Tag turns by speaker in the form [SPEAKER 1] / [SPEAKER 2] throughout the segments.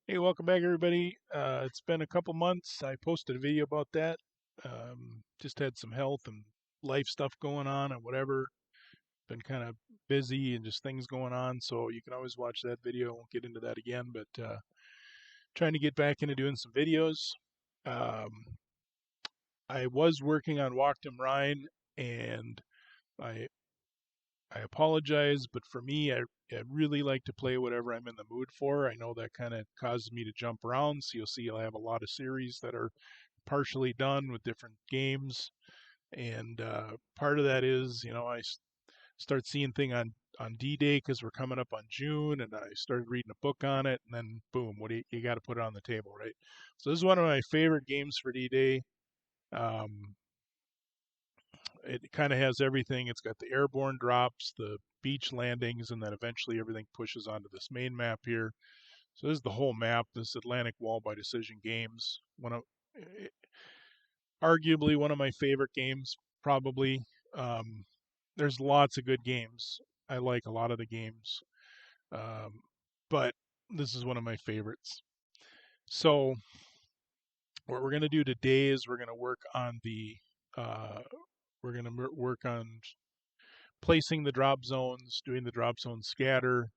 [SPEAKER 1] Hey, welcome back, everybody. It's been a couple months. I posted a video about that. Just had some health and life stuff going on and whatever. Been kind of busy and just things going on. So you can always watch that video. I won't get into that again, but trying to get back into doing some videos. Um, I was working on Walk to Rhine, and I I apologize, but for me, I really like to play whatever I'm in the mood for. I know that kind of causes me to jump around. So you'll see I'll have a lot of series that are partially done with different games. And part of that is, start seeing thing on D-Day because we're coming up on June, and I started reading a book on it, and then boom, what do you got to put it on the table, right? So this is one of my favorite games for D-Day. Um, it kind of has everything. It's got the airborne drops, the beach landings, and then eventually everything pushes onto this main map here. So this is the whole map. This Atlantic Wall by Decision Games. Arguably one of my favorite games, probably. Um, there's lots of good games. I like a lot of the games, um, but this is one of my favorites. So what we're gonna do today is we're gonna work on uh, work on placing the drop zones, doing the drop zone scatter.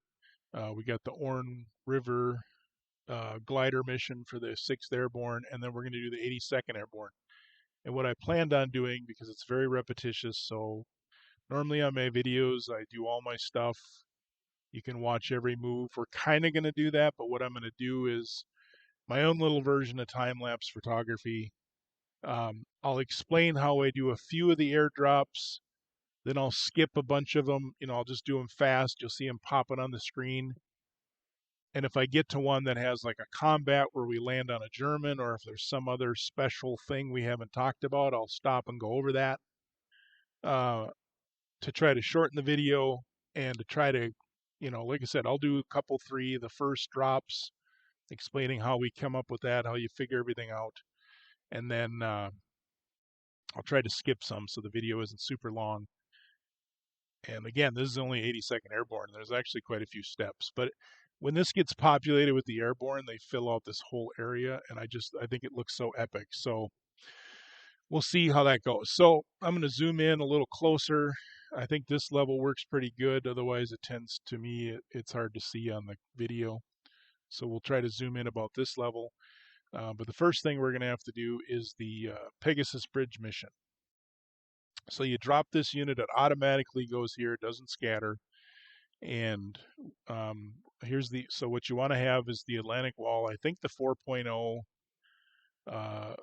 [SPEAKER 1] We got the Orne River glider mission for the 6th Airborne, and then we're going to do the 82nd Airborne. And what I planned on doing, because it's very repetitious, so normally on my videos, I do all my stuff. You can watch every move. We're kind of going to do that, but what I'm going to do is my own little version of time lapse photography. I'll explain how I do a few of the airdrops, then I'll skip a bunch of them. I'll just do them fast. You'll see them popping on the screen. And if I get to one that has like a combat where we land on a German, or if there's some other special thing we haven't talked about, I'll stop and go over that uh, to try to shorten the video and to try to, like I said, I'll do a couple, three, the first drops, explaining how we come up with that, how you figure everything out. And then I'll try to skip some so the video isn't super long. And again, this is only 82nd Airborne. There's actually quite a few steps, but when this gets populated with the airborne, they fill out this whole area, and I think it looks so epic. So we'll see how that goes. So I'm going to zoom in a little closer. I think this level works pretty good. Otherwise, it tends to me it's hard to see on the video. So we'll try to zoom in about this level. But the first thing we're going to have to do is the Pegasus Bridge mission. So you drop this unit, it automatically goes here, it doesn't scatter. And so what you want to have is the Atlantic Wall. I think the 4.0 uh,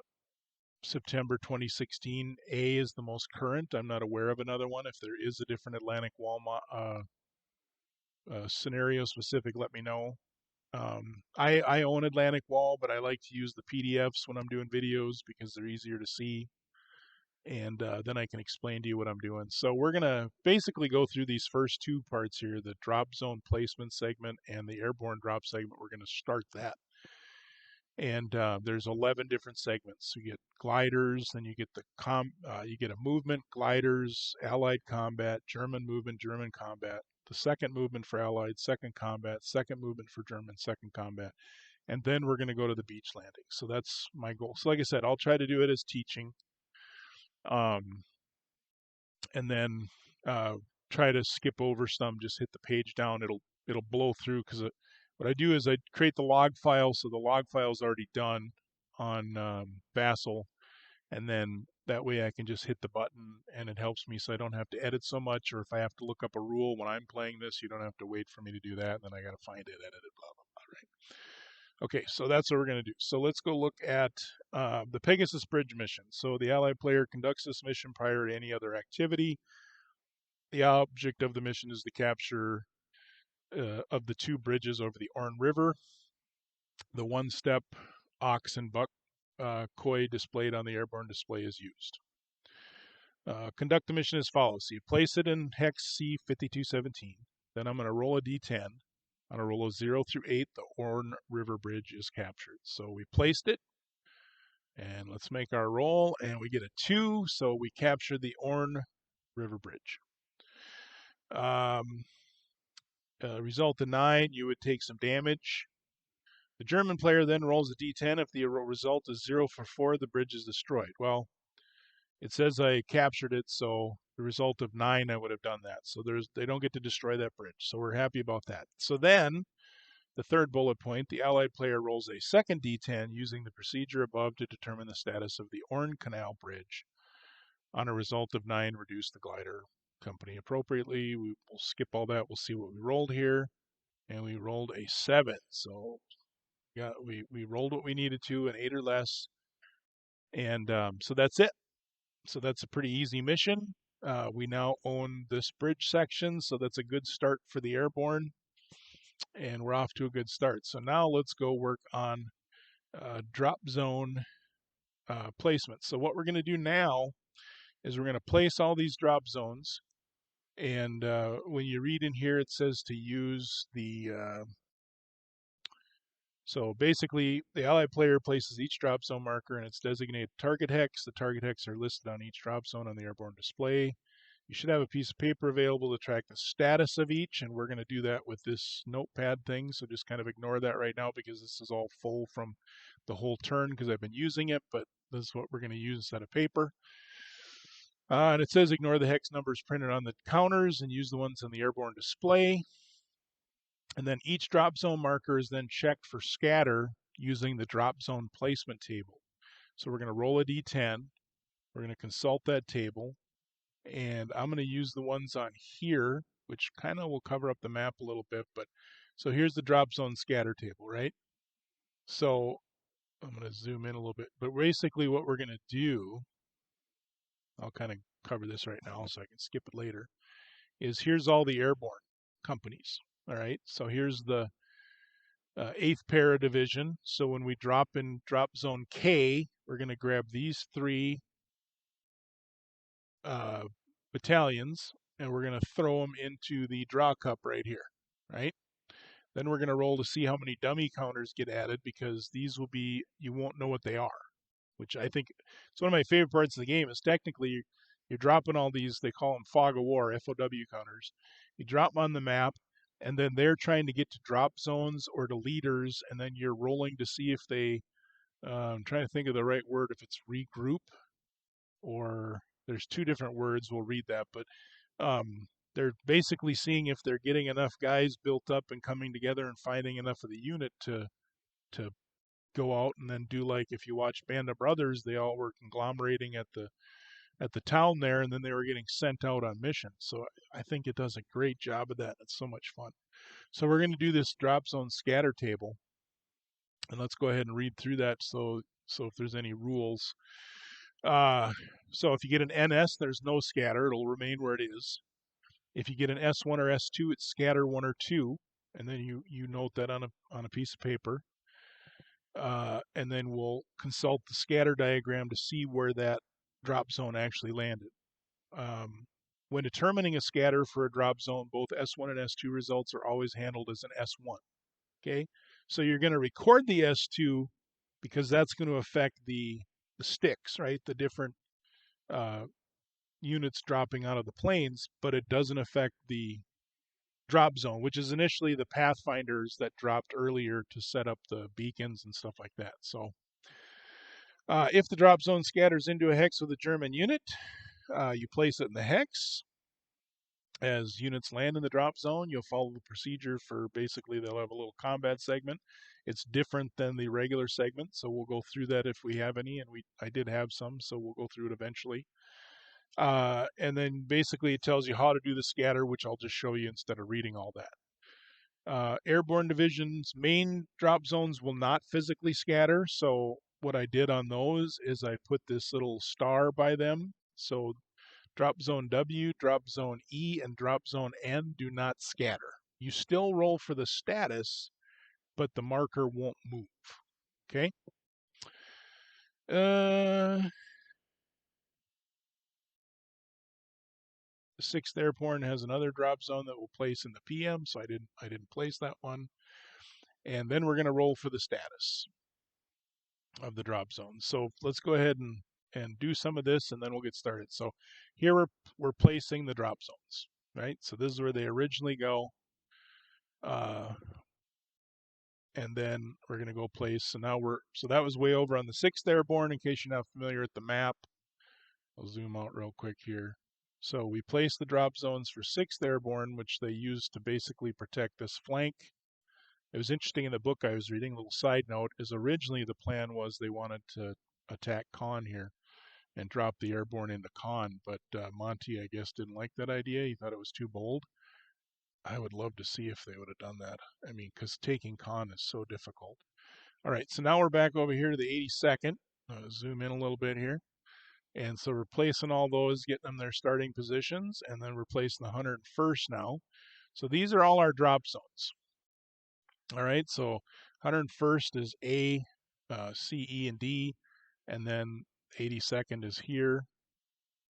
[SPEAKER 1] September 2016 A is the most current. I'm not aware of another one. If there is a different Atlantic Wall scenario specific, let me know. I own Atlantic Wall, but I like to use the PDFs when I'm doing videos because they're easier to see. And then I can explain to you what I'm doing. So we're going to basically go through these first two parts here, the drop zone placement segment and the airborne drop segment. We're going to start that. And there's 11 different segments. So you get gliders, then you get you get a movement, gliders, allied combat, German movement, German combat, the second movement for allied, second combat, second movement for German, second combat. And then we're going to go to the beach landing. So that's my goal. So like I said, I'll try to do it as teaching. And then try to skip over some, just hit the page down. It'll blow through because what I do is I create the log file, so the log file is already done on Vassal, and then that way I can just hit the button and it helps me so I don't have to edit so much, or if I have to look up a rule when I'm playing this, you don't have to wait for me to do that, and then I got to find it, edit it, blah, blah, blah, right? Okay, so that's what we're going to do. So let's go look at the Pegasus Bridge mission. So the Allied player conducts this mission prior to any other activity. The object of the mission is the capture of the two bridges over the Orne River. The one-step ox and buck koi displayed on the airborne display is used. Conduct the mission as follows. So you place it in hex C5217. Then I'm going to roll a d10. On a roll of 0 through 8, the Orne River Bridge is captured. So we placed it, and let's make our roll, and we get a 2, so we captured the Orne River Bridge. Result of 9, you would take some damage. The German player then rolls a d10. If the result is 0 for 4, the bridge is destroyed. Well, it says I captured it, so the result of 9, I would have done that. So they don't get to destroy that bridge. So we're happy about that. So then, the third bullet point, the Allied player rolls a second d10 using the procedure above to determine the status of the Orne Canal Bridge. On a result of 9, reduce the glider company appropriately. We'll skip all that. We'll see what we rolled here. And we rolled a 7. So we rolled what we needed to, an 8 or less. And so that's it. So that's a pretty easy mission. We now own this bridge section, so that's a good start for the Airborne. And we're off to a good start. So now let's go work on drop zone placement. So what we're going to do now is we're going to place all these drop zones. And when you read in here, it says to use the so basically, the Allied player places each drop zone marker in its designated target hex. The target hex are listed on each drop zone on the airborne display. You should have a piece of paper available to track the status of each, and we're going to do that with this notepad thing, so just kind of ignore that right now because this is all full from the whole turn because I've been using it, but this is what we're going to use instead of paper. And it says ignore the hex numbers printed on the counters and use the ones on the airborne display. And then each drop zone marker is then checked for scatter using the drop zone placement table. So we're going to roll a d10. We're going to consult that table. And I'm going to use the ones on here, which kind of will cover up the map a little bit. But so here's the drop zone scatter table, right? So I'm going to zoom in a little bit. But basically what we're going to do, I'll kind of cover this right now so I can skip it later, is here's all the airborne companies. All right. So here's the 8th para division. So when we drop in drop zone K, we're going to grab these 3 battalions and we're going to throw them into the draw cup right here, right? Then we're going to roll to see how many dummy counters get added because these will be, you won't know what they are, which I think it's one of my favorite parts of the game is technically you're dropping all these, they call them fog of war, FOW counters. You drop them on the map, and then they're trying to get to drop zones or to leaders, and then you're rolling to see if they, I'm trying to think of the right word, if it's regroup or there's 2 different words, we'll read that, but they're basically seeing if they're getting enough guys built up and coming together and finding enough of the unit to go out and then do, like if you watch Band of Brothers, they all were conglomerating at the town there, and then they were getting sent out on missions. So I think it does a great job of that. It's so much fun. So we're going to do this drop zone scatter table, and let's go ahead and read through that. So if there's any rules, so if you get an NS, there's no scatter; it'll remain where it is. If you get an S1 or S2, it's scatter 1 or 2, and then you note that on a piece of paper. And then we'll consult the scatter diagram to see where that drop zone actually landed. When determining a scatter for a drop zone, both S1 and S2 results are always handled as an S1. Okay, so you're going to record the S2 because that's going to affect the sticks, right? The different units dropping out of the planes, but it doesn't affect the drop zone, which is initially the pathfinders that dropped earlier to set up the beacons and stuff like that. So if the drop zone scatters into a hex with a German unit, you place it in the hex. As units land in the drop zone, you'll follow the procedure for basically they'll have a little combat segment. It's different than the regular segment, so we'll go through that if we have any, and I did have some, so we'll go through it eventually. And then basically it tells you how to do the scatter, which I'll just show you instead of reading all that. Airborne division's main drop zones will not physically scatter, so what I did on those is I put this little star by them. So drop zone W, drop zone E, and drop zone N do not scatter. You still roll for the status, but the marker won't move. Okay? The 6th Airborne has another drop zone that will place in the PM, so I didn't place that one. And then we're going to roll for the status of the drop zone. So let's go ahead and do some of this, and then we'll get started. So here we're placing the drop zones, right? So this is where they originally go. and then we're going to go place. So now so that was way over on the 6th Airborne, in case you're not familiar with the map. I'll zoom out real quick here. So we placed the drop zones for 6th Airborne, which they used to basically protect this flank. It was interesting in the book I was reading, a little side note, is originally the plan was they wanted to attack Con here and drop the airborne into Con, but Monty, I guess, didn't like that idea. He thought it was too bold. I would love to see if they would have done that. I mean, because taking Con is so difficult. All right, so now we're back over here to the 82nd. Zoom in a little bit here. And so replacing all those, getting them their starting positions, and then replacing the 101st now. So these are all our drop zones. All right, so 101st is A, C, E, and D, and then 82nd is here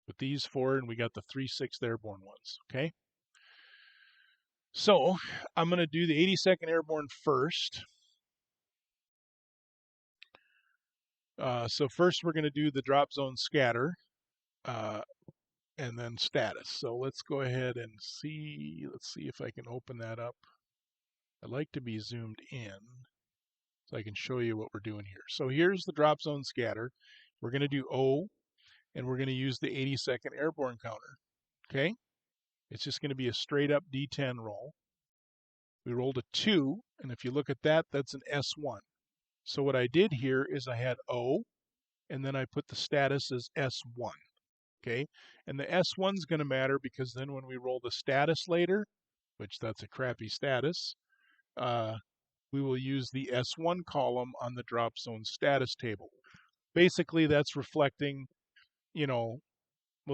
[SPEAKER 1] with these four, and we got the 3 6th Airborne ones, okay? So I'm going to do the 82nd Airborne first. So first we're going to do the drop zone scatter, and then status. So let's go ahead and see. Let's see if I can open that up. I like to be zoomed in so I can show you what we're doing here. So here's the drop zone scatter. We're going to do O, and we're going to use the 82nd Airborne counter. Okay? It's just going to be a straight up D10 roll. We rolled a 2, and if you look at that, that's an S1. So what I did here is I had O, and then I put the status as S1. Okay? And the S1 is going to matter because then when we roll the status later, which that's a crappy status, we will use the S1 column on the drop zone status table. Basically, that's reflecting, well,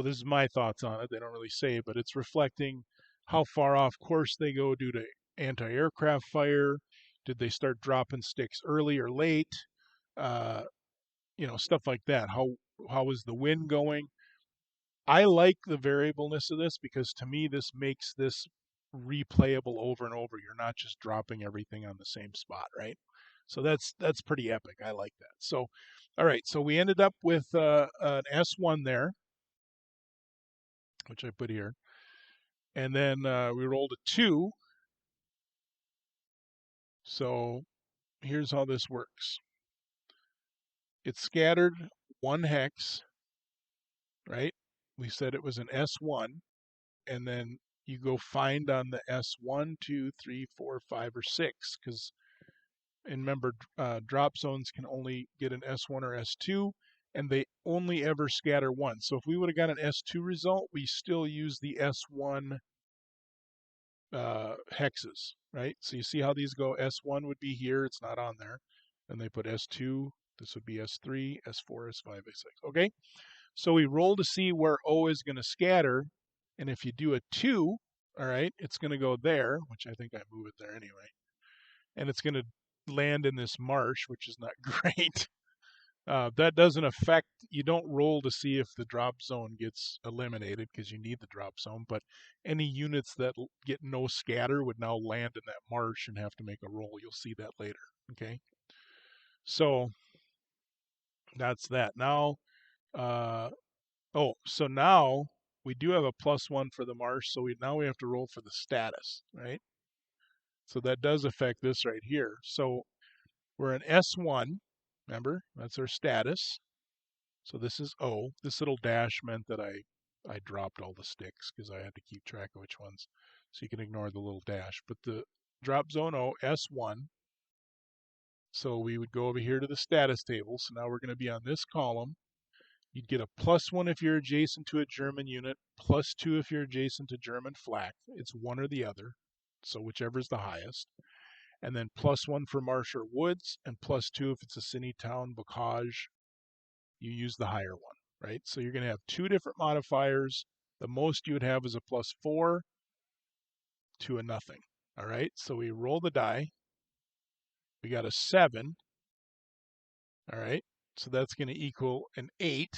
[SPEAKER 1] this is my thoughts on it. They don't really say, but it's reflecting how far off course they go due to anti-aircraft fire. Did they start dropping sticks early or late? Stuff like that. How is the wind going? I like the variableness of this because to me this makes this replayable over and over. You're not just dropping everything on the same spot, right? So that's pretty epic. I like that. So, all right. So we ended up with an S1 there, which I put here, and then we rolled a 2. So here's how this works. It's scattered 1 hex, right? We said it was an S1, and then you go find on the S1, 2, 3, 4, 5, or 6, because remember, drop zones can only get an S1 or S2, and they only ever scatter once. So if we would have got an S2 result, we still use the S1 hexes, right? So you see how these go? S1 would be here. It's not on there. And they put S2. This would be S3, S4, S5, S6. Okay? So we roll to see where O is going to scatter. And if you do a 2, all right, it's going to go there, which I think I move it there anyway. And it's going to land in this marsh, which is not great. That doesn't affect, you don't roll to see if the drop zone gets eliminated because you need the drop zone, but any units that get no scatter would now land in that marsh and have to make a roll. You'll see that later, okay? So that's that. Now, so now we do have a +1 for the marsh, so now we have to roll for the status, right? So that does affect this right here. So we're an S1, remember, that's our status. So this is O. This little dash meant that I dropped all the sticks because I had to keep track of which ones. So you can ignore the little dash. But the drop zone O, S1. So we would go over here to the status table. So now we're going to be on this column. You'd get a +1 if you're adjacent to a German unit, +2 if you're adjacent to German flak. It's one or the other. So whichever is the highest. And then +1 for marsh or woods, and +2 if it's a city, town, bocage. You use the higher one, right? So you're going to have 2 different modifiers. The most you would have is a +4 to a nothing, all right? So we roll the die. We got a 7, all right? So that's going to equal an 8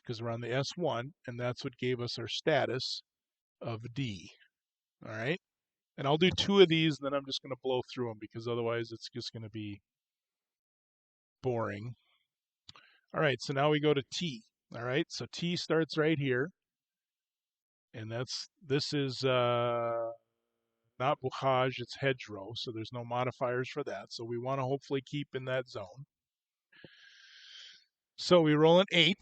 [SPEAKER 1] because we're on the S1, and that's what gave us our status of D, all right? And I'll do 2 of these, and then I'm just going to blow through them because otherwise it's just going to be boring. All right, so now we go to T, all right? So T starts right here. And this is not bocage, it's hedgerow, so there's no modifiers for that. So we want to hopefully keep in that zone. So we roll an 8,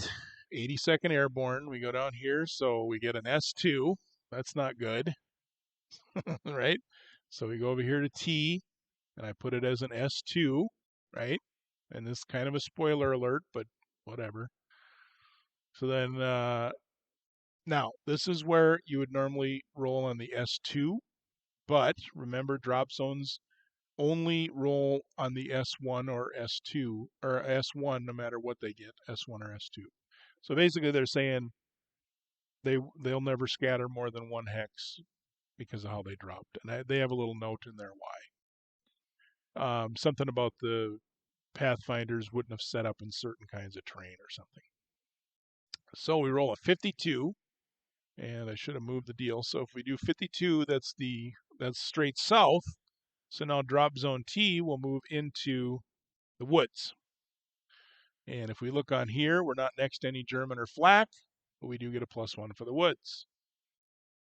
[SPEAKER 1] 82nd Airborne. We go down here, so we get an S2. That's not good, right? So we go over here to T, and I put it as an S2, right? And this is kind of a spoiler alert, but whatever. So then, now this is where you would normally roll on the S2, but remember drop zones only roll on the S1 or S2 or S1 no matter what they get, S1 or S2. So basically they're saying they'll never scatter more than one hex because of how they dropped. And they have a little note in there why. Something about the Pathfinders wouldn't have set up in certain kinds of terrain or something. So we roll a 52, and I should have moved the deal. So if we do 52, that's straight south. So now drop zone T will move into the woods. And if we look on here, we're not next to any German or flak, but we do get a +1 for the woods.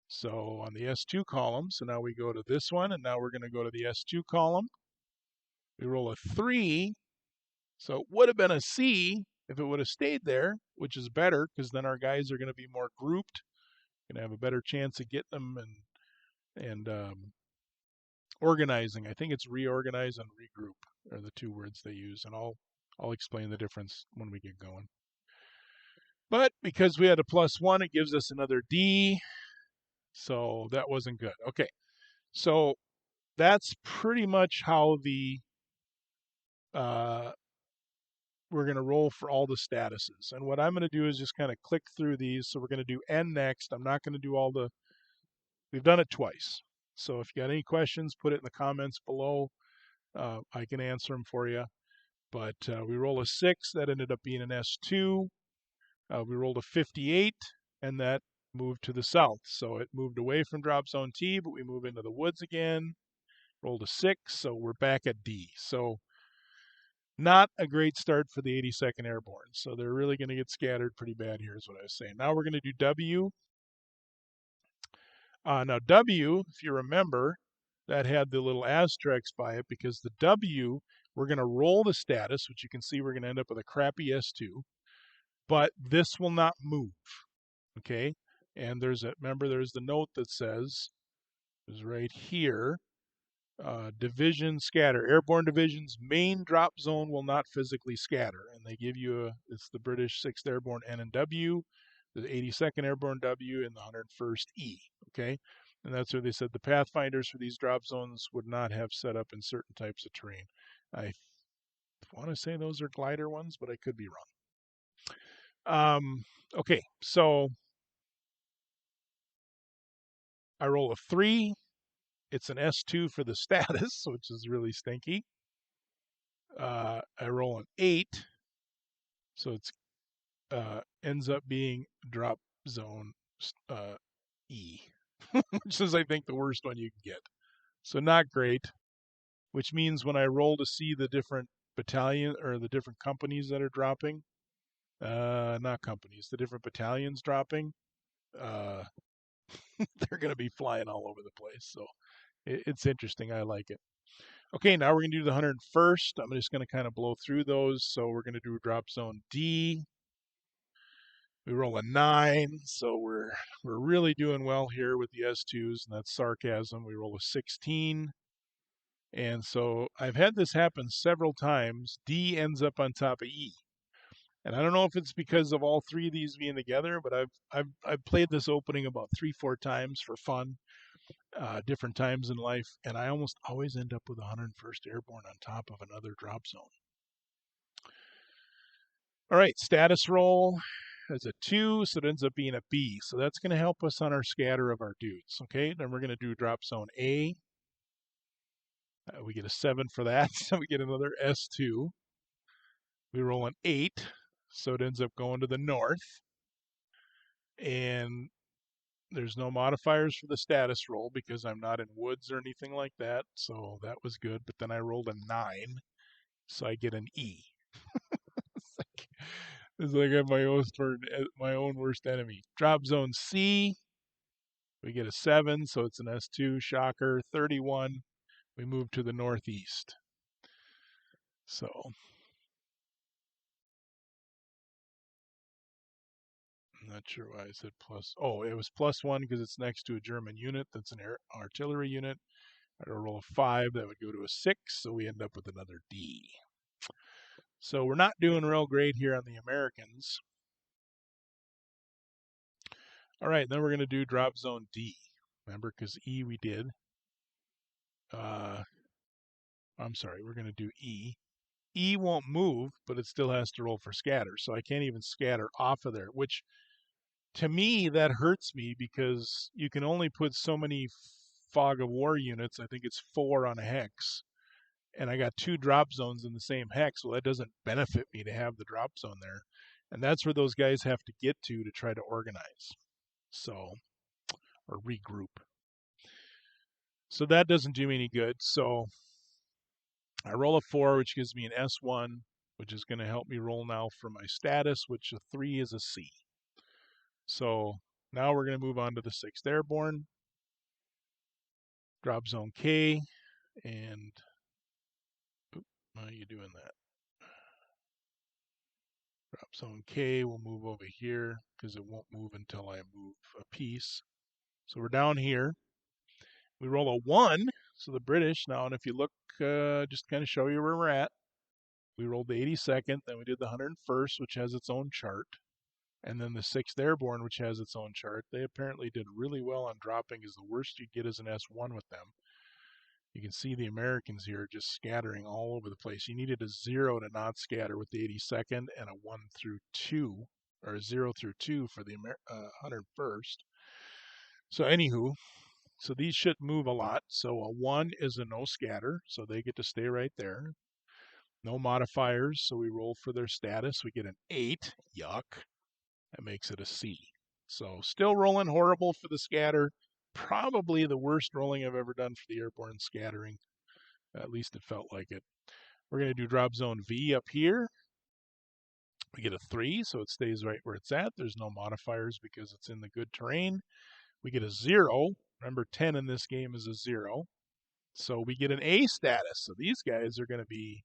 [SPEAKER 1] So on the S2 column, so now we go to this one, and now we're going to go to the S2 column. We roll a 3, so it would have been a C if it would have stayed there, which is better because then our guys are going to be more grouped, going to have a better chance of getting them and organizing. I think it's reorganize and regroup are the two words they use, and I'll explain the difference when we get going. But because we had a +1, it gives us another D, so that wasn't good. Okay, so that's pretty much how we're going to roll for all the statuses. And what I'm going to do is just kind of click through these. So we're going to do N next. I'm not going to do we've done it twice. So if you got any questions, put it in the comments below. I can answer them for you. But we roll a 6, that ended up being an S2. We rolled a 58, and that moved to the south. So it moved away from drop zone T, but we move into the woods again. Rolled a 6, so we're back at D. So not a great start for the 82nd Airborne. So they're really going to get scattered pretty bad here is what I was saying. Now we're going to do W. Now W, if you remember, that had the little asterisks by it because the W, we're going to roll the status, which you can see we're going to end up with a crappy S2, but this will not move, okay? And remember there's the note that says, is right here, division scatter. Airborne division's main drop zone will not physically scatter. And they give you it's the British 6th Airborne N and W, the 82nd Airborne W, and the 101st E, okay? And that's where they said the Pathfinders for these drop zones would not have set up in certain types of terrain. I want to say those are glider ones, but I could be wrong. Okay, so I roll a 3. It's an S2 for the status, which is really stinky. I roll an 8, so it's ends up being drop zone E, which is I think the worst one you can get. So not great, which means when I roll to see the different battalion or the different companies that are dropping, not companies, the different battalions dropping, uh, they're going to be flying all over the place. So it's interesting. I like it. Okay, now we're going to do the 101st. I'm just going to kind of blow through those. So we're going to do drop zone D. We roll a 9, so we're really doing well here with the S2s, and that's sarcasm. We roll a 16. And so I've had this happen several times. D ends up on top of E. And I don't know if it's because of all three of these being together, but I've played this opening about 3-4 times for fun, different times in life, and I almost always end up with 101st Airborne on top of another drop zone. All right, status roll as a 2, so it ends up being a B. So that's going to help us on our scatter of our dudes. Okay, then we're going to do drop zone A. We get a 7 for that, so we get another S2. We roll an 8, so it ends up going to the north. And there's no modifiers for the status roll because I'm not in woods or anything like that, so that was good. But then I rolled a 9, so I get an E. It's like I have my own worst enemy. Drop zone C. We get a 7, so it's an S2. Shocker. 31. We move to the northeast. So I'm not sure why I said plus. Oh, it was +1 because it's next to a German unit that's an artillery unit. I'd roll a 5, that would go to a 6, so we end up with another D. So we're not doing real great here on the Americans. All right, then we're going to do drop zone D. Remember, because E we did. I'm sorry, we're going to do E. E won't move, but it still has to roll for scatter. So I can't even scatter off of there, which to me, that hurts me because you can only put so many fog of war units. I think it's 4 on a hex. And I got 2 drop zones in the same hex. Well, that doesn't benefit me to have the drop zone there. And that's where those guys have to get to try to organize. So, or regroup. So that doesn't do me any good. So I roll a 4, which gives me an S1, which is going to help me roll now for my status, which a 3 is a C. So now we're going to move on to the 6th Airborne. Drop zone K, and how are you doing that? Drop zone K will move over here because it won't move until I move a piece. So we're down here. We roll a 1, so the British now, and if you look, just kind of show you where we're at. We rolled the 82nd, then we did the 101st, which has its own chart, and then the 6th Airborne, which has its own chart. They apparently did really well on dropping, is the worst you get is an S1 with them. You can see the Americans here just scattering all over the place. You needed a 0 to not scatter with the 82nd and a 1 through 2, or a 0 through 2 for the 101st. So anywho, so these should move a lot. So a 1 is a no scatter, so they get to stay right there. No modifiers, so we roll for their status. We get an 8, yuck. That makes it a C. So still rolling horrible for the scatter. Probably the worst rolling I've ever done for the airborne scattering. At least it felt like it. We're going to do drop zone V up here. We get a 3, so it stays right where it's at. There's no modifiers because it's in the good terrain. We get a 0. Remember, 10 in this game is a 0. So we get an A status. So these guys are going to be,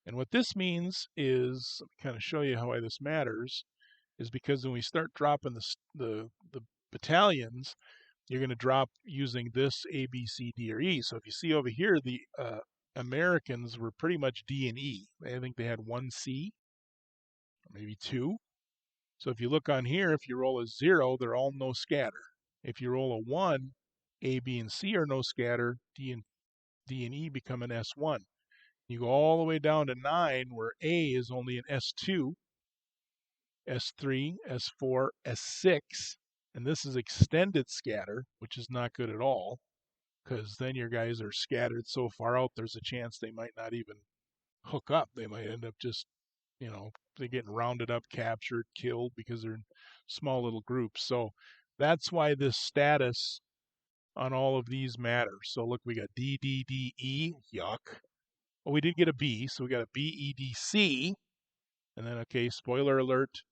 [SPEAKER 1] and what this means is, let me kind of show you how this matters, is because when we start dropping the battalions, you're going to drop using this A, B, C, D, or E. So if you see over here, the Americans were pretty much D and E. I think they had 1 C, or maybe 2. So if you look on here, if you roll a 0, they're all no scatter. If you roll a 1, A, B, and C are no scatter. D and E become an S1. You go all the way down to 9, where A is only an S2, S3, S4, S6, and this is extended scatter, which is not good at all, because then your guys are scattered so far out, there's a chance they might not even hook up. They might end up just, they're getting rounded up, captured, killed because they're in small little groups. So that's why this status on all of these matters. So look, we got D, D, D, E, yuck. Well, we did get a B, so we got a B, E, D, C. And then, okay, spoiler alert,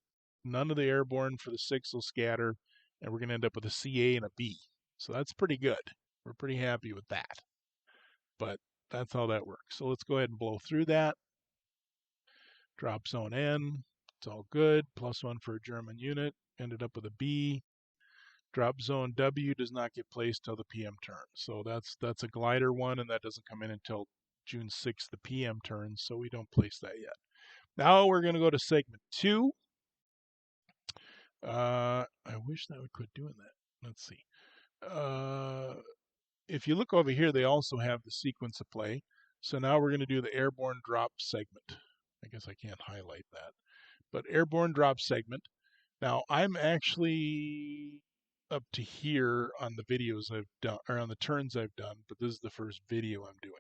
[SPEAKER 1] none of the airborne for the 6 will scatter, and we're going to end up with a CA and a B. So that's pretty good. We're pretty happy with that. But that's how that works. So let's go ahead and blow through that. Drop zone N, it's all good. +1 for a German unit, ended up with a B. Drop zone W does not get placed till the PM turn. So that's a glider one, and that doesn't come in until June 6th, the PM turn, so we don't place that yet. Now we're going to go to segment 2. I wish that would quit doing that. Let's see. If you look over here, they also have the sequence of play. So now we're going to do the airborne drop segment. I guess I can't highlight that. But airborne drop segment. Now I'm actually up to here on the videos I've done, or on the turns I've done, but this is the first video I'm doing.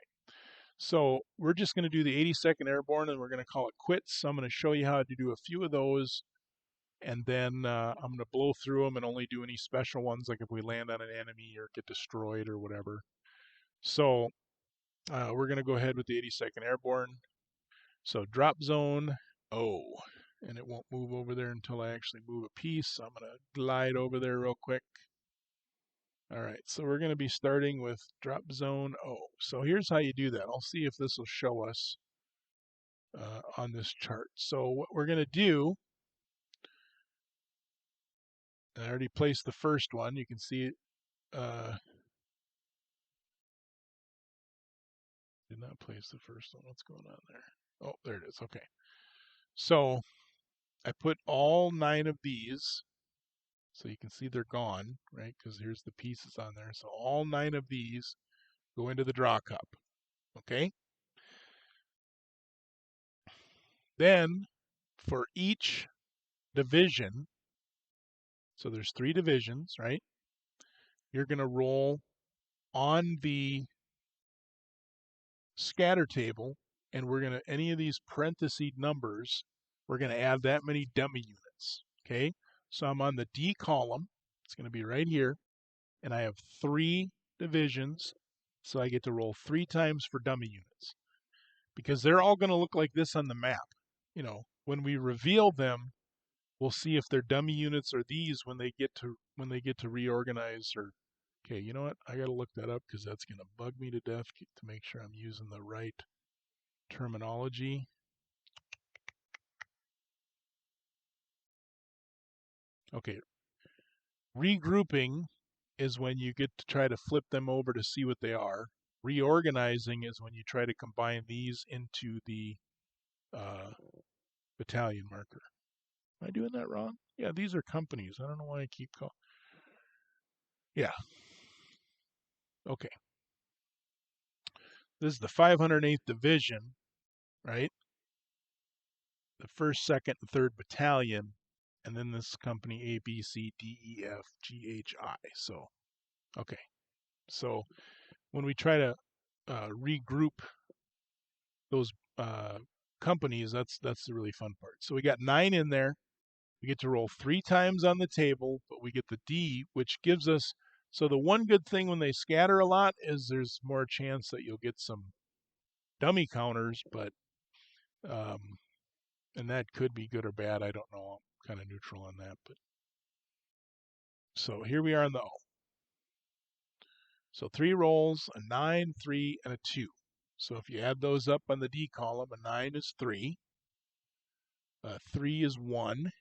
[SPEAKER 1] So we're just going to do the 82nd Airborne, and we're going to call it quits. So I'm going to show you how to do a few of those, and then I'm going to blow through them and only do any special ones, like if we land on an enemy or get destroyed or whatever. So we're going to go ahead with the 82nd Airborne. So drop zone O, and it won't move over there until I actually move a piece. So I'm going to glide over there real quick. All right, so we're going to be starting with drop zone O. So here's how you do that. I'll see if this will show us on this chart. So what we're going to do, I already placed the first one. You can see it. Did not place the first one. What's going on there? Oh, there it is. Okay. So I put all 9 of these. So you can see they're gone, right? Because here's the pieces on there. So all 9 of these go into the draw cup. Okay. Then for each division, so there's 3 divisions, right? You're going to roll on the scatter table, and we're going to, any of these parentheses numbers, we're going to add that many dummy units. Okay. So I'm on the D column. It's going to be right here. And I have 3 divisions. So I get to roll 3 times for dummy units because they're all going to look like this on the map. You know, when we reveal them, we'll see if they're dummy units or these when they get to reorganize or okay, you know what? I got to look that up because that's going to bug me to death to make sure I'm using the right terminology. Okay, regrouping is when you get to try to flip them over to see what they are. Reorganizing is when you try to combine these into the uh, battalion marker. Am I doing that wrong? Yeah, these are companies. I don't know why I keep calling. Yeah. Okay. This is the 508th Division, right? The 1st, 2nd, and 3rd Battalion, and then this company A, B, C, D, E, F, G, H, I. So, okay. So when we try to regroup those companies, that's the really fun part. So we got 9 in there. We get to roll 3 times on the table, but we get the D, which gives us. So the one good thing when they scatter a lot is there's more chance that you'll get some dummy counters, but and that could be good or bad. I don't know. I'm kind of neutral on that, but so here we are in the O. So 3 rolls, a 9, 3, and a 2. So if you add those up on the D column, a 9 is 3, a 3 is 1,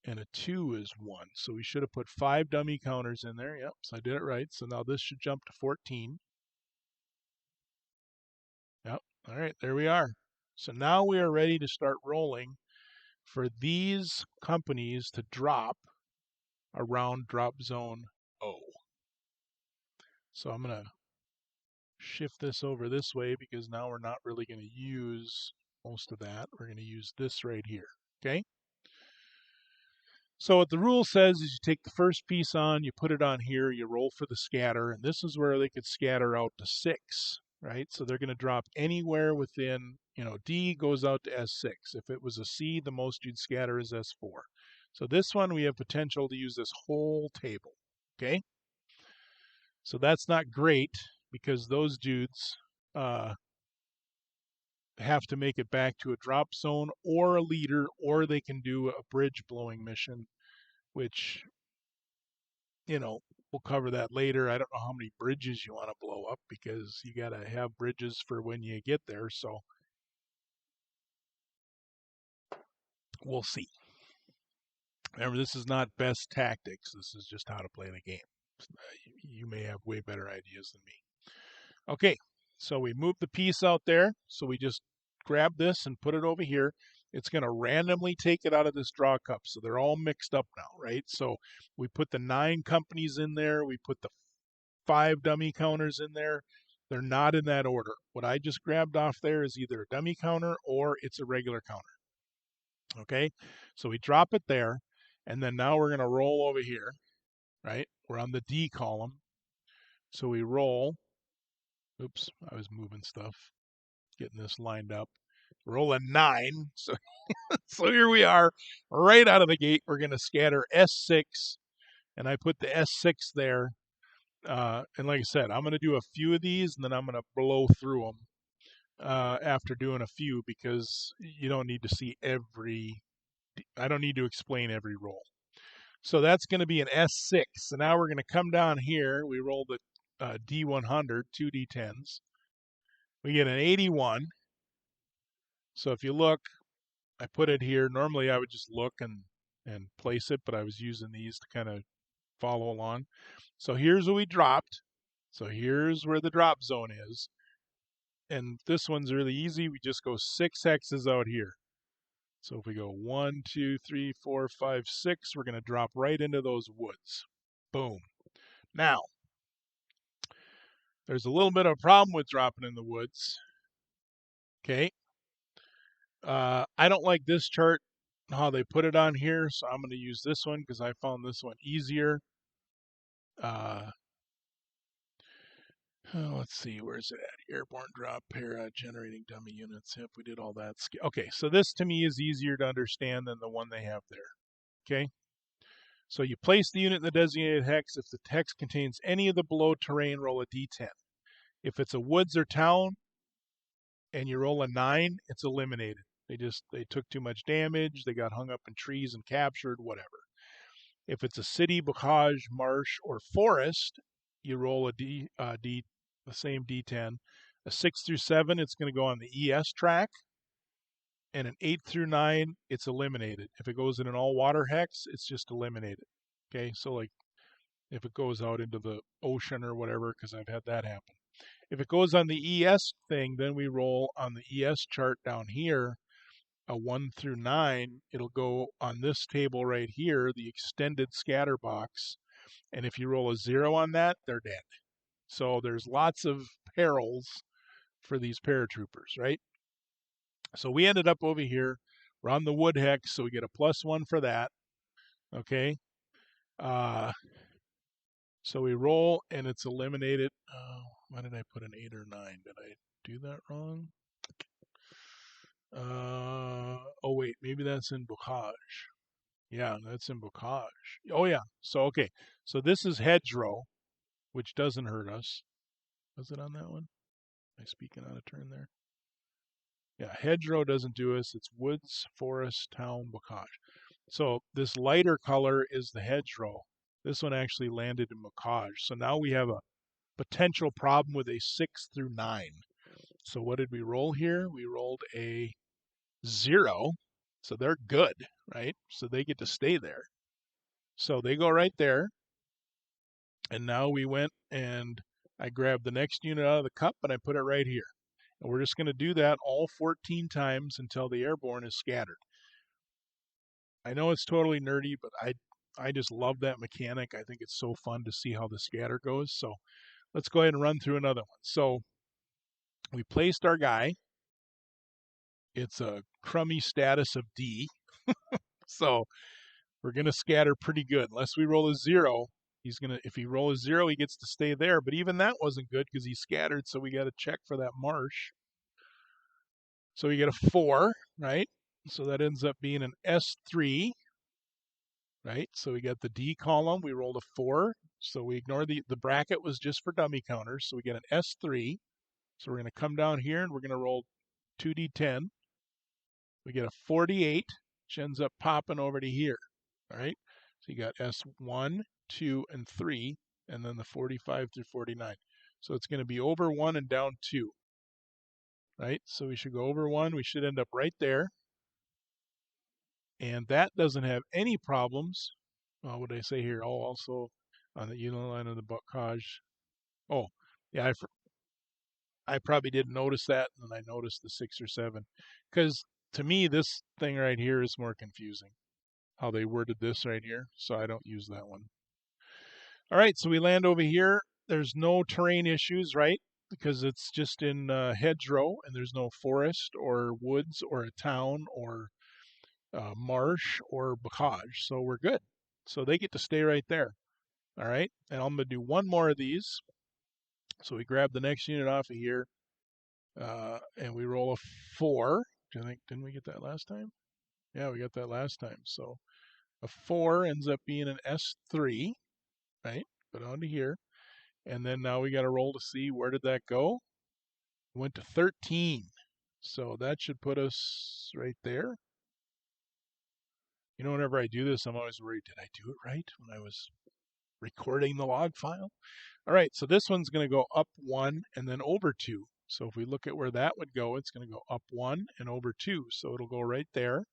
[SPEAKER 1] and a 2 is 1. So we should have put 5 dummy counters in there. Yep, so I did it right. So now this should jump to 14. Yep, all right, there we are. So now we are ready to start rolling for these companies to drop around drop zone O. So I'm going to shift this over this way because now we're not really going to use most of that. We're going to use this right here. Okay. So what the rule says is you take the first piece on, you put it on here, you roll for the scatter, and this is where they could scatter out to 6, right? So they're going to drop anywhere within, D goes out to S6. If it was a C, the most you'd scatter is S4. So this one, we have potential to use this whole table, okay? So that's not great because those dudes have to make it back to a drop zone or a leader, or they can do a bridge blowing mission, which we'll cover that later. I don't know how many bridges you want to blow up because you got to have bridges for when you get there. So we'll see. Remember, this is not best tactics. This is just how to play the game. You may have way better ideas than me. Okay, so we moved the piece out there. So we just grab this and put it over here. It's going to randomly take it out of this draw cup. So they're all mixed up now, right? So we put the 9 companies in there. We put the 5 dummy counters in there. They're not in that order. What I just grabbed off there is either a dummy counter or it's a regular counter. Okay, so we drop it there, and then now we're going to roll over here, right? We're on the D column. So we roll. Oops, I was moving stuff, getting this lined up. Roll a 9. So here we are, right out of the gate. We're going to scatter S6, and I put the S6 there. And like I said, I'm going to do a few of these, and then I'm going to blow through them after doing a few because you don't need to see every. I don't need to explain every roll. So that's going to be an S6. So now we're going to come down here. We roll the D100, 2D10s. We get an 81. So if you look, I put it here. Normally I would just look and place it, but I was using these to kind of follow along. So here's what we dropped. So here's where the drop zone is. And this one's really easy. We just go 6 hexes out here. So if we go 1, 2, 3, 4, 5, 6, we're going to drop right into those woods. Boom. Now, there's a little bit of a problem with dropping in the woods. Okay. I don't like this chart, how they put it on here, so I'm going to use this one because I found this one easier. Let's see, where's it at? Airborne drop, para, generating dummy units. Yep, we did all that. Okay, so this to me is easier to understand than the one they have there. Okay. So you place the unit in the designated hex. If the hex contains any of the below terrain, roll a d10. If it's a woods or town and you roll a 9, it's eliminated. They took too much damage, they got hung up in trees and captured, whatever. If it's a city, bocage, marsh, or forest, you roll the same d10. A 6 through 7, it's going to go on the ES track. And an 8 through 9, it's eliminated. If it goes in an all water hex, it's just eliminated. Okay, so like if it goes out into the ocean or whatever, because I've had that happen. If it goes on the ES thing, then we roll on the ES chart down here, a 1 through 9. It'll go on this table right here, the extended scatter box. And if you roll a 0 on that, they're dead. So there's lots of perils for these paratroopers, right? So we ended up over here. We're on the wood hex, so we get a +1 for that. Okay. So we roll and it's eliminated. Why did I put an 8 or 9? Did I do that wrong? Oh wait, maybe that's in bocage. Yeah, that's in bocage. Oh yeah. So okay. So this is hedgerow, which doesn't hurt us. Was it on that one? Am I speaking out of turn there? Yeah, hedgerow doesn't do us. It's woods, forest, town, bocage. So this lighter color is the hedgerow. This one actually landed in bocage. So now we have a potential problem with a 6 through 9. So what did we roll here? We rolled a 0. So they're good, right? So they get to stay there. So they go right there. And now we went and I grabbed the next unit out of the cup and I put it right here. And we're just going to do that all 14 times until the airborne is scattered. I know it's totally nerdy, but I just love that mechanic. I think it's so fun to see how the scatter goes. So let's go ahead and run through another one. So we placed our guy. It's a crummy status of D. So we're going to scatter pretty good. Unless we roll a 0, if he rolls a 0, he gets to stay there. But even that wasn't good because he scattered. So we got to check for that marsh. So we get a 4, right? So that ends up being an S3, right? So we got the D column. We rolled a 4. So we ignore the bracket was just for dummy counters. So we get an S3. So we're going to come down here and we're going to roll 2D10. We get a 48, which ends up popping over to here. All right. So you got S1, 2, and 3, and then the 45 through 49. So it's going to be over 1 and down 2. Right? So we should go over 1. We should end up right there. And that doesn't have any problems. What did I say here? Oh, also on the unit line of the bocage. Oh, yeah, I probably didn't notice that, and then I noticed the 6 or 7. Because to me, this thing right here is more confusing, how they worded this right here. So I don't use that one. All right, so we land over here. There's no terrain issues, right? Because it's just in hedgerow, and there's no forest or woods or a town or marsh or bocage. So we're good. So they get to stay right there. All right, and I'm going to do one more of these. So we grab the next unit off of here, and we roll a 4. Didn't we get that last time? Yeah, we got that last time. So a 4 ends up being an S3, right? Put it onto here. And then now we got to roll to see where did that go? Went to 13. So that should put us right there. You know, whenever I do this, I'm always worried, did I do it right when I was recording the log file? All right, so this one's going to go up 1 and then over 2. So if we look at where that would go, it's going to go up 1 and over 2. So it'll go right there.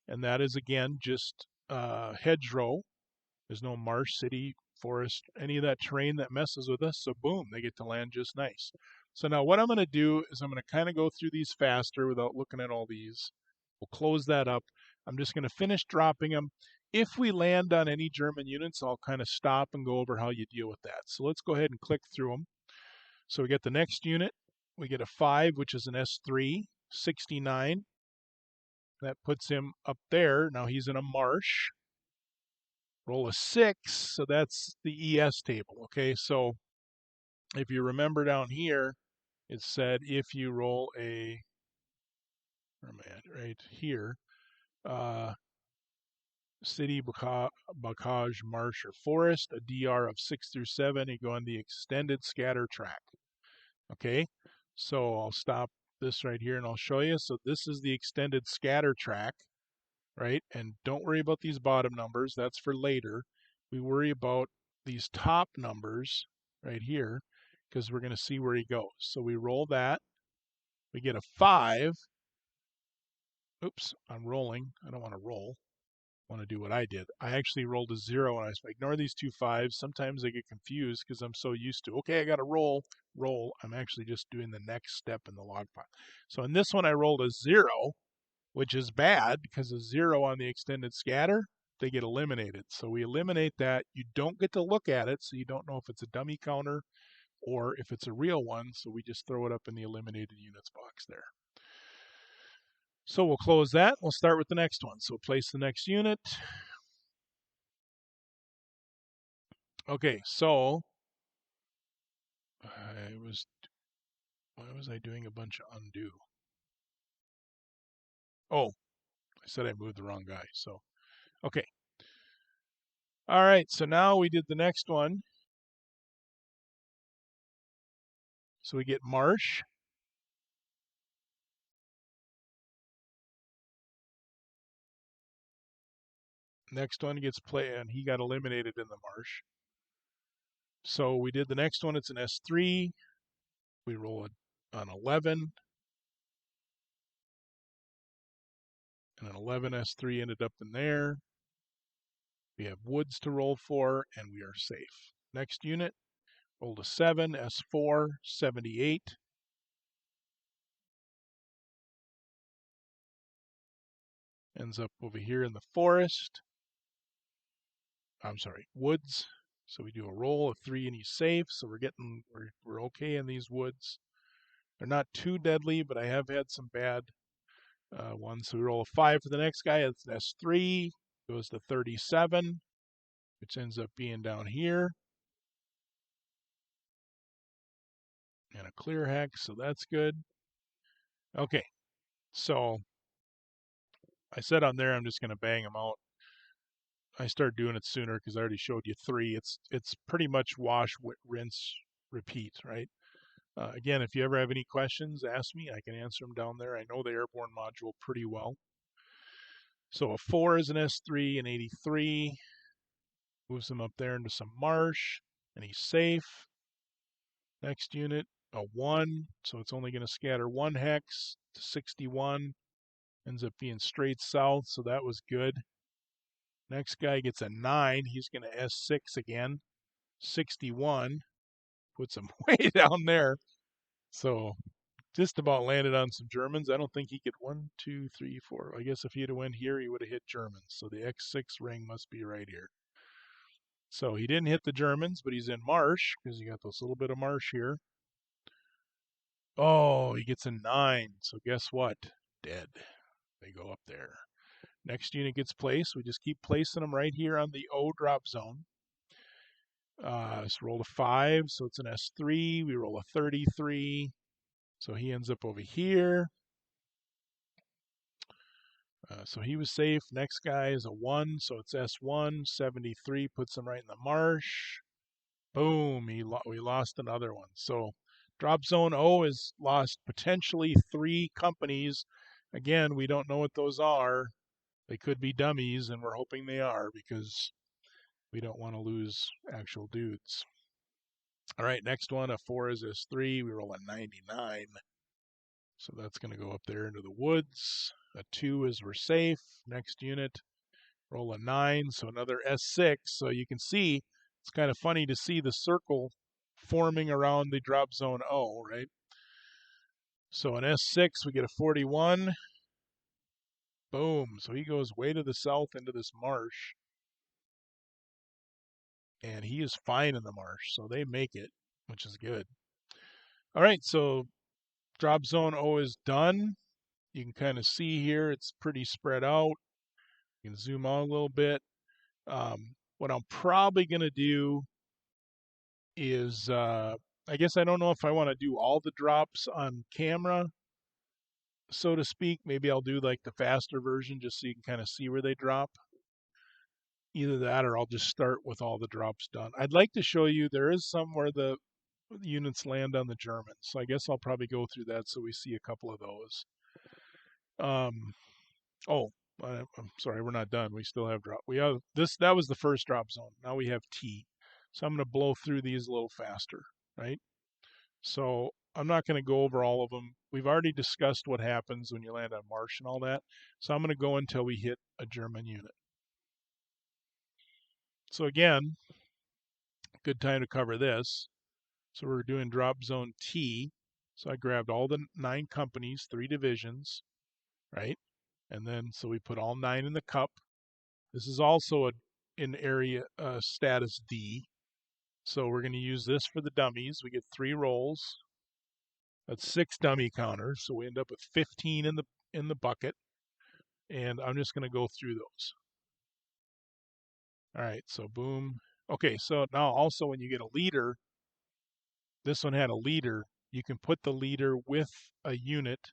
[SPEAKER 1] And that is, again, just hedgerow. There's no marsh, city, forest, any of that terrain that messes with us. So boom, they get to land just nice. So now what I'm going to do is I'm going to kind of go through these faster without looking at all these. We'll close that up. I'm just going to finish dropping them. If we land on any German units, I'll kind of stop and go over how you deal with that. So let's go ahead and click through them. So we get the next unit. We get a 5, which is an S3, 69. That puts him up there. Now he's in a marsh. Roll a 6, so that's the ES table. Okay, so if you remember down here, it said if you roll a, where am I at? Right here, city, bocage, marsh, or forest, a DR of 6 through 7, you go on the extended scatter track. Okay, so I'll stop this right here and I'll show you. So this is the extended scatter track, right? And don't worry about these bottom numbers, that's for later. We worry about these top numbers right here because we're going to see where he goes. So we roll that, we get a 5. Oops, I'm rolling. I don't want to roll. I want to do what I did. I actually rolled a 0 and I ignore these 2 5s. Sometimes I get confused because I'm so used to, okay, I got to roll. I'm actually just doing the next step in the log file. So in this one, I rolled a 0, which is bad because a 0 on the extended scatter, they get eliminated. So we eliminate that. You don't get to look at it, so you don't know if it's a dummy counter or if it's a real one. So we just throw it up in the eliminated units box there. So we'll close that. We'll start with the next one. So place the next unit. Okay, so why was I doing a bunch of undo? Oh, I said I moved the wrong guy. So, okay. All right, so now we did the next one. So we get marsh. Next one gets play, and he got eliminated in the marsh. So we did the next one. It's an S3. We roll an 11. And an 11 S3 ended up in there. We have woods to roll for, and we are safe. Next unit, rolled a 7, S4, 78. Ends up over here in the forest. I'm sorry, woods. So we do a roll of 3 and he's safe. So we're okay in these woods. They're not too deadly, but I have had some bad ones. So we roll a 5 for the next guy. It's an S3. Goes to 37, which ends up being down here. And a clear hex, so that's good. Okay, so I said on there I'm just going to bang them out. I started doing it sooner because I already showed you 3. It's pretty much wash, rinse, repeat, right? Again, if you ever have any questions, ask me. I can answer them down there. I know the airborne module pretty well. So a 4 is an S3 and 83. Moves him up there into some marsh, and he's safe. Next unit, a 1, so it's only going to scatter 1 hex to 61. Ends up being straight south, so that was good. Next guy gets a 9. He's going to S6 again. 61. Puts him way down there. So just about landed on some Germans. I don't think he could 1, 2, 3, 4. I guess if he'd have went here, he would have hit Germans. So the X6 ring must be right here. So he didn't hit the Germans, but he's in marsh because you got this little bit of marsh here. Oh, he gets a 9. So guess what? Dead. They go up there. Next unit gets placed. We just keep placing them right here on the O drop zone. Let's roll a 5, so it's an S3. We roll a 33, so he ends up over here. So he was safe. Next guy is a 1, so it's S1. 73 puts him right in the marsh. Boom, we lost another one. So drop zone O has lost potentially 3 companies. Again, we don't know what those are. They could be dummies, and we're hoping they are because we don't want to lose actual dudes. All right, next one, a 4 is S3. We roll a 99. So that's going to go up there into the woods. A 2 is we're safe. Next unit, roll a 9, so another S6. So you can see, it's kind of funny to see the circle forming around the drop zone O, right? So an S6, we get a 41. Boom. So he goes way to the south into this marsh. And he is fine in the marsh. So they make it, which is good. All right, so drop zone O is done. You can kind of see here it's pretty spread out. You can zoom out a little bit. What I'm probably going to do is, I guess I don't know if I want to do all the drops on camera, so to speak. Maybe I'll do like the faster version just so you can kind of see where they drop. Either that or I'll just start with all the drops done. I'd like to show you there is somewhere the units land on the Germans. So I guess I'll probably go through that so we see a couple of those. Oh, I'm sorry, we're not done. We still have drop. We have this. That was the first drop zone. Now we have T. So I'm going to blow through these a little faster, right? So I'm not going to go over all of them. We've already discussed what happens when you land on marsh and all that. So I'm going to go until we hit a German unit. So again, good time to cover this. So we're doing drop zone T. So I grabbed all the 9 companies, 3 divisions, right? And then so we put all 9 in the cup. This is also an area status D. So we're going to use this for the dummies. We get 3 rolls. That's 6 dummy counters. So we end up with 15 in the bucket. And I'm just going to go through those. All right, so boom. Okay, so now also when you get a leader, this one had a leader. You can put the leader with a unit.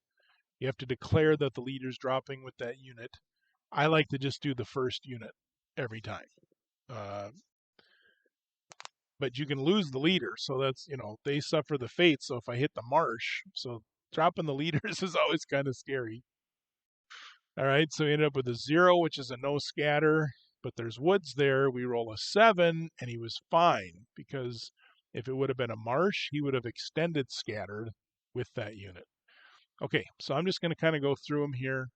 [SPEAKER 1] You have to declare that the leader's dropping with that unit. I like to just do the first unit every time. But you can lose the leader. So that's, they suffer the fate. So if I hit the marsh, so dropping the leaders is always kind of scary. All right, so we ended up with a 0, which is a no scatter, but there's woods there. We roll a 7, and he was fine because if it would have been a marsh, he would have extended scattered with that unit. Okay, so I'm just going to kind of go through them here.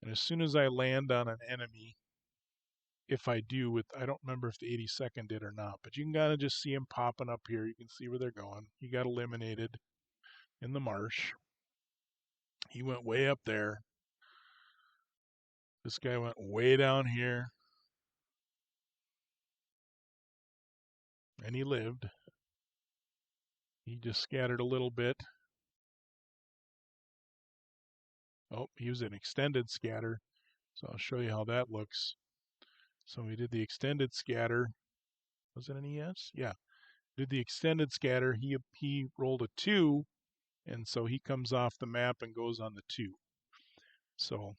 [SPEAKER 1] And as soon as I land on an enemy, if I do with, I don't remember if the 82nd did or not, but you can kind of just see them popping up here. You can see where they're going. He got eliminated in the marsh. He went way up there. This guy went way down here. And he lived. He just scattered a little bit. Oh, he was an extended scatter. So I'll show you how that looks. So we did the extended scatter. Was it an ES? Yeah. Did the extended scatter. He rolled a 2, and so he comes off the map and goes on the 2. So,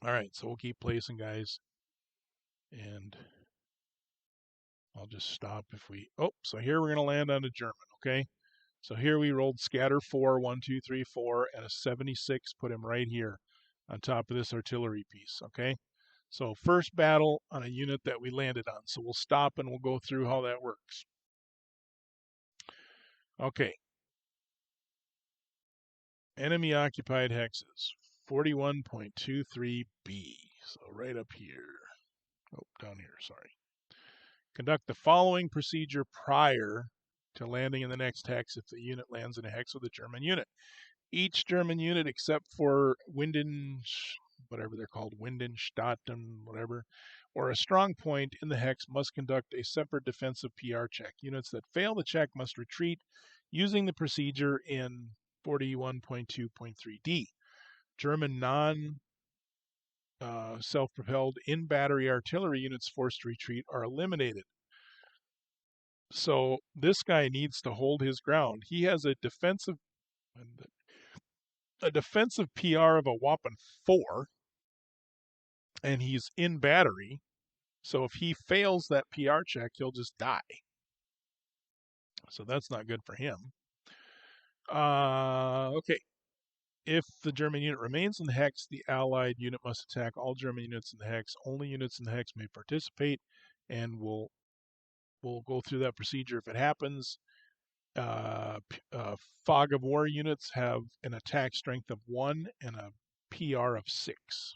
[SPEAKER 1] all right, so we'll keep placing, guys. And I'll just stop if we, so here we're going to land on a German, okay? So here we rolled scatter 4, 1, 2, 3, 4, and a 76, put him right here on top of this artillery piece, okay? So first battle on a unit that we landed on. So we'll stop and we'll go through how that works. Okay. Enemy occupied hexes, 41.23B. So right up here. Oh, down here, sorry. Conduct the following procedure prior to landing in the next hex if the unit lands in a hex with a German unit. Each German unit except for whatever they're called, Windenstatten, whatever, or a strong point in the hex must conduct a separate defensive PR check. Units that fail the check must retreat using the procedure in 41.2.3D. German self-propelled in-battery artillery units forced to retreat are eliminated. So this guy needs to hold his ground. He has a defensive PR of a whopping 4, and he's in battery. So if he fails that PR check, he'll just die. So that's not good for him. Okay. If the German unit remains in the hex, the Allied unit must attack all German units in the hex. Only units in the hex may participate, and we'll go through that procedure if it happens. Fog of War units have an attack strength of 1 and a PR of 6.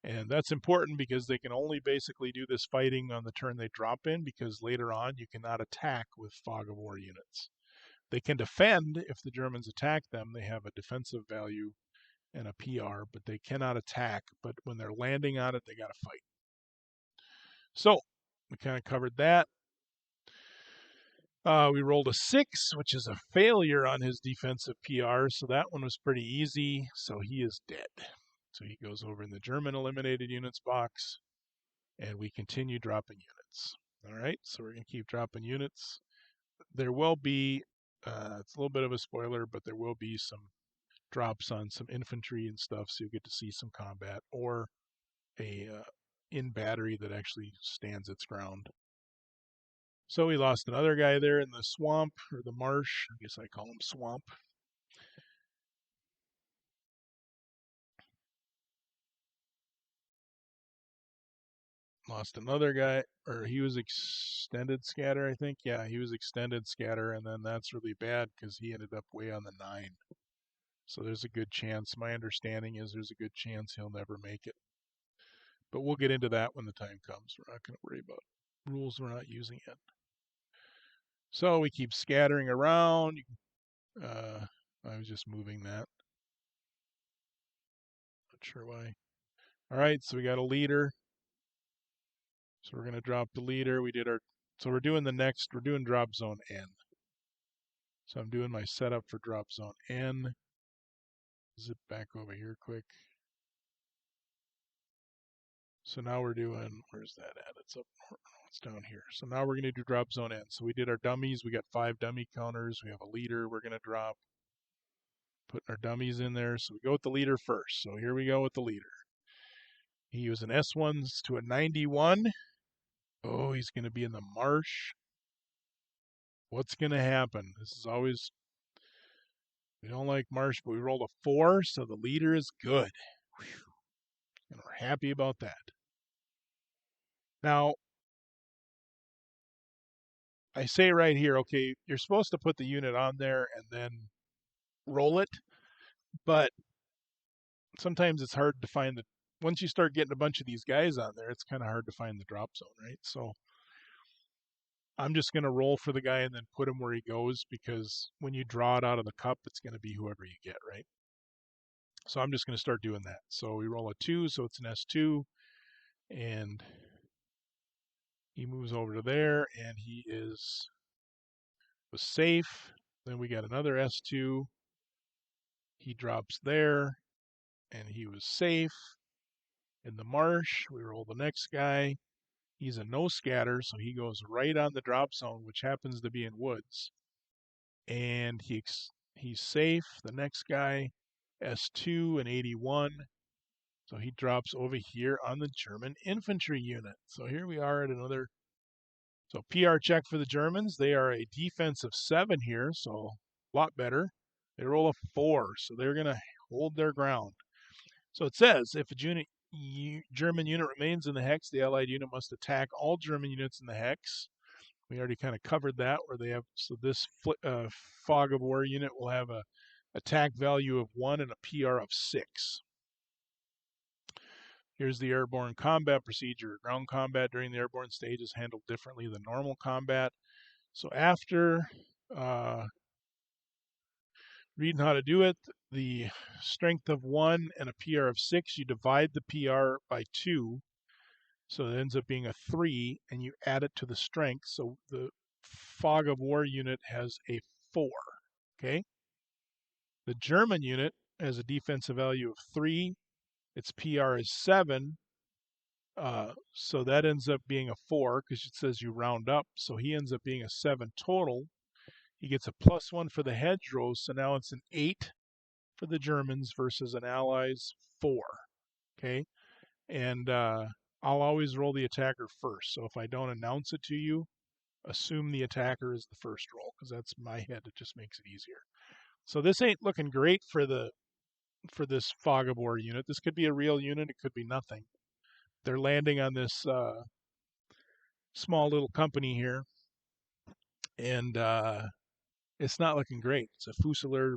[SPEAKER 1] And that's important because they can only basically do this fighting on the turn they drop in, because later on you cannot attack with Fog of War units. They can defend if the Germans attack them. They have a defensive value and a PR, but they cannot attack. But when they're landing on it, they got to fight. So we kind of covered that. We rolled a 6, which is a failure on his defensive PR, so that one was pretty easy. So he is dead. So he goes over in the German eliminated units box, and we continue dropping units. All right, so we're going to keep dropping units. There will be, it's a little bit of a spoiler, but there will be some drops on some infantry and stuff, so you'll get to see some combat, or a in battery that actually stands its ground. So we lost another guy there in the swamp, or the marsh. I guess I call him swamp. Lost another guy, or he was extended scatter, I think. Yeah, he was extended scatter, and then that's really bad because he ended up way on the 9. So there's a good chance, my understanding is there's a good chance he'll never make it. But we'll get into that when the time comes. We're not going to worry about rules we're not using yet. So we keep scattering around. I was just moving that. Not sure why. All right, so we got a leader. So we're going to drop the leader. So we're doing drop zone N. So I'm doing my setup for drop zone N. Zip back over here quick. So now we're doing, where's that at? It's down here. So now we're going to do drop zone N. So we did our dummies. We got 5 dummy counters. We have a leader we're going to drop. Putting our dummies in there. So we go with the leader first. So here we go with the leader. He was an S1 to a 91. Oh, he's going to be in the marsh. What's going to happen? This is always, we don't like marsh, but we rolled a 4, so the leader is good. Whew. And we're happy about that. Now, I say right here, okay, you're supposed to put the unit on there and then roll it, but sometimes it's hard to find once you start getting a bunch of these guys on there, it's kind of hard to find the drop zone, right? So I'm just going to roll for the guy and then put him where he goes, because when you draw it out of the cup, it's going to be whoever you get, right? So I'm just going to start doing that. So we roll a 2, so it's an S2, and he moves over to there, and he was safe. Then we got another S2. He drops there, and he was safe. In the marsh, we roll the next guy. He's a no scatter, so he goes right on the drop zone, which happens to be in woods. And he's safe. The next guy, S2 and 81. So he drops over here on the German infantry unit. So here we are at another. So PR check for the Germans. They are a defensive 7 here, so a lot better. They roll a 4, so they're going to hold their ground. So it says, if a German unit remains in the hex, the Allied unit must attack all German units in the hex. We already kind of covered that, where they have, so this Fog of War unit will have a attack value of 1 and a PR of 6. Here's the airborne combat procedure. Ground combat during the airborne stage is handled differently than normal combat. So after reading how to do it, the strength of 1 and a PR of 6, you divide the PR by 2. So it ends up being a 3, and you add it to the strength. So the Fog of War unit has a 4. Okay. The German unit has a defensive value of 3. Its PR is 7. So that ends up being a 4 because it says you round up. So he ends up being a 7 total. He gets a +1 for the hedgerows. So now it's an 8 for the Germans versus an Allies 4. Okay. And I'll always roll the attacker first. So if I don't announce it to you, assume the attacker is the first roll, because that's my head. It just makes it easier. So this ain't looking great for this fog of war unit. This could be a real unit. It could be nothing. They're landing on this small little company here, and it's not looking great. It's a Fusilier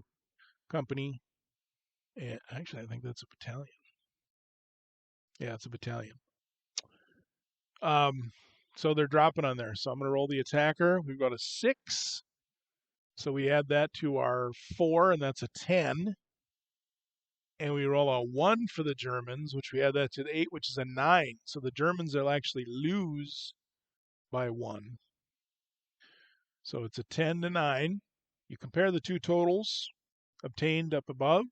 [SPEAKER 1] company, and actually, I think that's a battalion. Yeah, it's a battalion. So they're dropping on there. So I'm going to roll the attacker. We've got a 6. So we add that to our 4, and that's a 10. And we roll a 1 for the Germans, which we add that to the 8, which is a 9. So the Germans will actually lose by 1. So it's a 10 to 9. You compare the two totals obtained up above.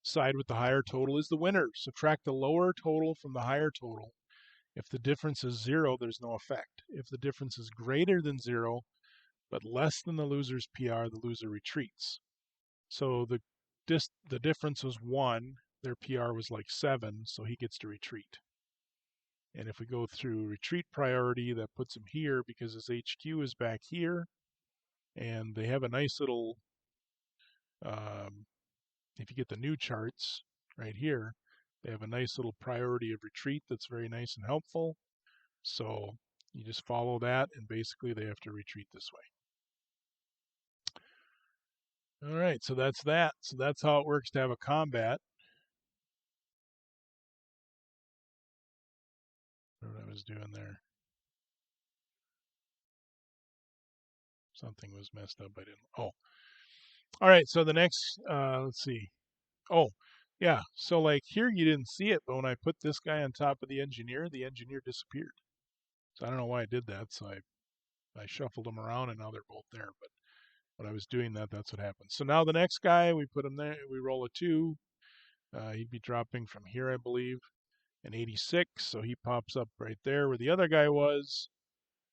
[SPEAKER 1] Side with the higher total is the winner. Subtract the lower total from the higher total. If the difference is 0, there's no effect. If the difference is greater than 0, but less than the loser's PR, the loser retreats. So the difference was 1. Their PR was like 7, so he gets to retreat. And if we go through retreat priority, that puts him here because his HQ is back here. And they have a nice little, if you get the new charts right here, they have a nice little priority of retreat that's very nice and helpful. So you just follow that, and basically they have to retreat this way. All right, so that's that. So that's how it works to have a combat. What I was doing there. Something was messed up. I didn't. Oh, all right. So the next, let's see. Oh, yeah. So like here, you didn't see it, but when I put this guy on top of the engineer disappeared. So I don't know why I did that. So I shuffled them around, and now they're both there. But when I was doing that, that's what happened. So now the next guy, we put him there. We roll a 2. He'd be dropping from here, I believe, an 86. So he pops up right there where the other guy was.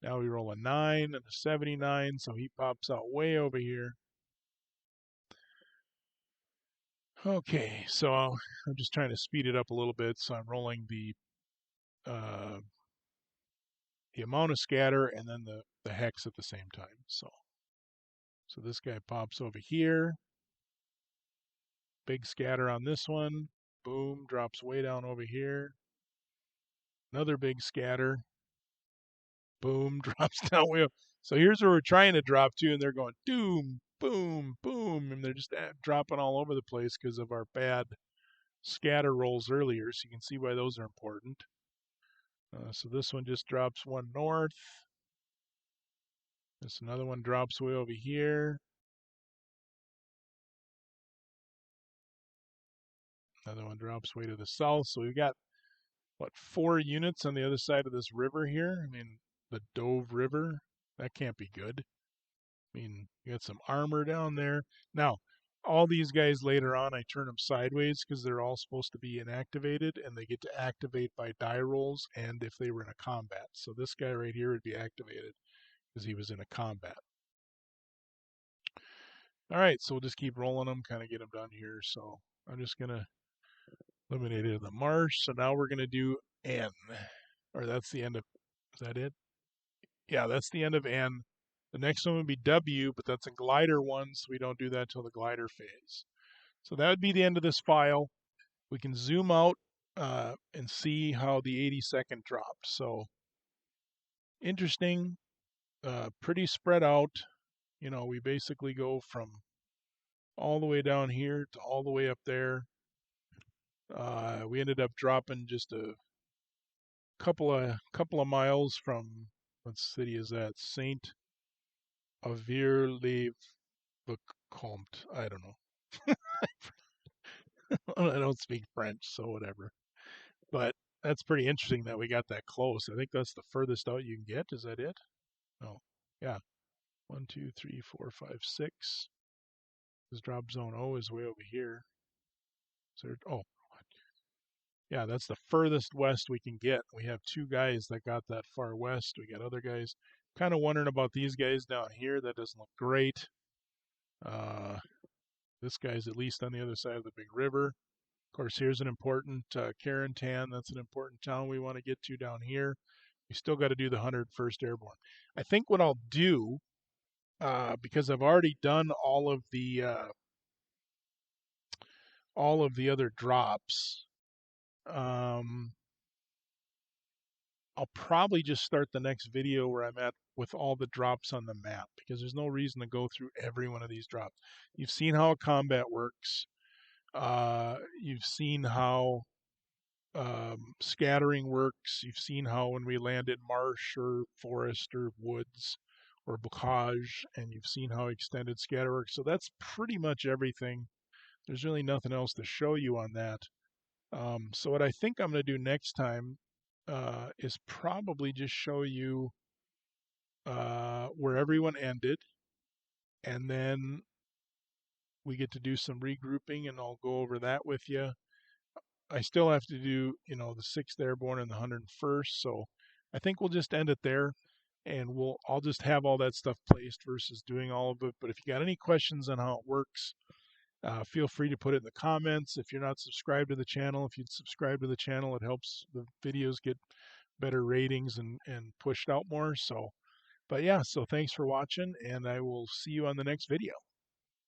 [SPEAKER 1] Now we roll a 9 and a 79. So he pops out way over here. Okay, so I'm just trying to speed it up a little bit. So I'm rolling the amount of scatter and then the hex at the same time. So this guy pops over here. Big scatter on this one. Boom, drops way down over here. Another big scatter. Boom, drops down way up. So here's where we're trying to drop to, and they're going doom, boom, boom, and they're just dropping all over the place because of our bad scatter rolls earlier. So you can see why those are important. So this one just drops 1 north. This another one drops way over here. Another one drops way to the south. So we've got, what, 4 units on the other side of this river here? I mean, the Dove River. That can't be good. I mean, you got some armor down there. Now, all these guys later on, I turn them sideways because they're all supposed to be inactivated, and they get to activate by die rolls and if they were in a combat. So this guy right here would be activated because he was in a combat. All right, so we'll just keep rolling them, kind of get them done here. So I'm just going to eliminate the marsh. So now we're going to do N. Or that's the end of, is that it? Yeah, that's the end of N. The next one would be W, but that's a glider one, so we don't do that till the glider phase. So that would be the end of this file. We can zoom out and see how the 82nd dropped. So interesting, pretty spread out. You know, we basically go from all the way down here to all the way up there. We ended up dropping just a couple of miles from, what city is that? Saint Avir-le-Vicomte. I don't know. I don't speak French, so whatever. But that's pretty interesting that we got that close. I think that's the furthest out you can get. Is that it? No. Yeah. 1, 2, 3, 4, 5, 6. This drop zone O is way over here. So, oh, yeah, that's the furthest west we can get. We have 2 guys that got that far west. We got other guys. Kind of wondering about these guys down here. That doesn't look great. This guy's at least on the other side of the big river. Of course, here's an important Carentan. That's an important town we want to get to down here. We still got to do the 101st Airborne. I think what I'll do, because I've already done all of the all of the other drops, um, I'll probably just start the next video where I'm at with all the drops on the map, because there's no reason to go through every one of these drops. You've seen how combat works. You've seen how scattering works. You've seen how when we land in marsh or forest or woods or bocage, and you've seen how extended scatter works. So that's pretty much everything. There's really nothing else to show you on that. So what I think I'm going to do next time is probably just show you where everyone ended, and then we get to do some regrouping, and I'll go over that with you. I still have to do, the 6th Airborne and the 101st, so I think we'll just end it there, and I'll just have all that stuff placed versus doing all of it. But if you got any questions on how it works, feel free to put it in the comments. If you're not subscribed to the channel, if you'd subscribe to the channel, it helps the videos get better ratings and pushed out more. So, but yeah, so thanks for watching, and I will see you on the next video.